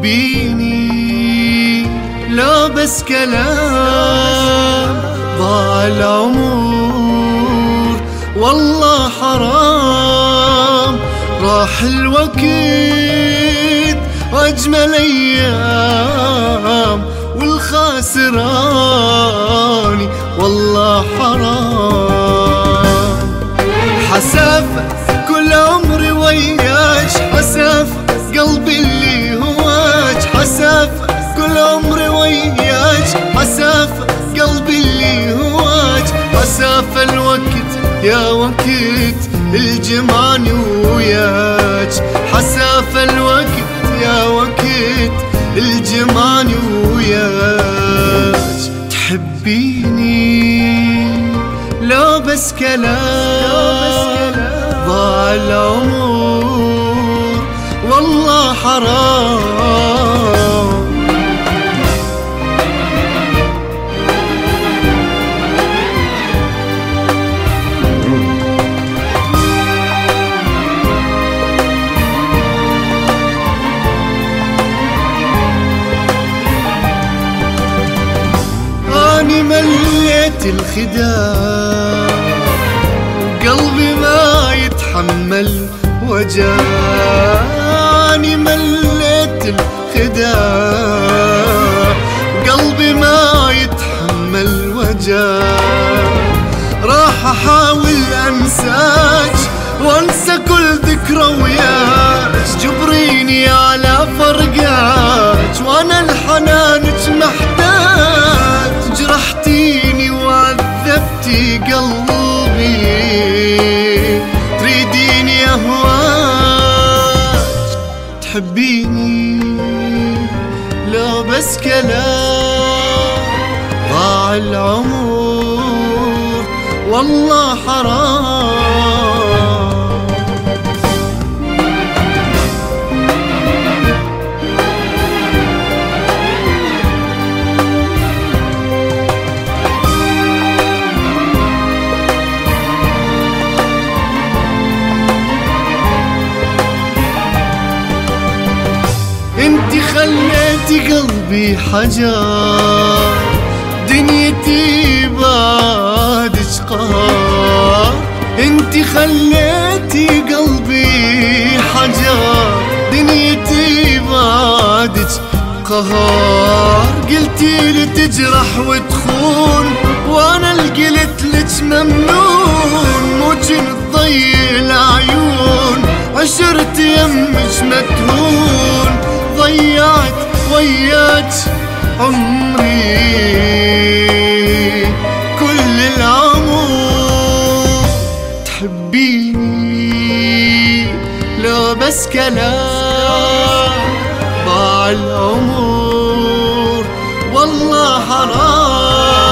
تحبيني لو بس كلام، ضاع العمر والله حرام، راح الوقت واجمل ايام، والخاسراني والله حرام. حسافة كل عمري وياك، حسافة قلبي اللي هواك، حسافة كل عمري وياك، حسافة قلبي اللي هواك، حسافة الوقت يا وقت الجمعاني وياك، حسافة الوقت يا وقت الجمعاني وياك. تحبيني لو بس كلام، ضاع العمر والله حرام. أني مليت الخداع، قلبي ما يتحمل وجاني، مليت الخداع قلبي ما يتحمل وجاه. راح احاول انساك وانسى كل ذكرى وياك، جبريني على فرقاك وانا لحنانك محتاج، جرحتيني وعذبتي قلبي، تريديني أهواك. تحبيني لو بس كلام، ضاع العمر والله حرام. انتي خليتي قلبي حجر، دنيتي بعدك قهر، انتي خليتي قلبي حجر، دنيتي بعدك قهر. قلتي لي تجرح وتخون وانا القلت لك ممنون، مو جنت تضيع العيون، عشرت يمك متهون، ضيعت وياك عمري كل العمر. تحبيني لو بس كلام، ضاع العمر والله حرام.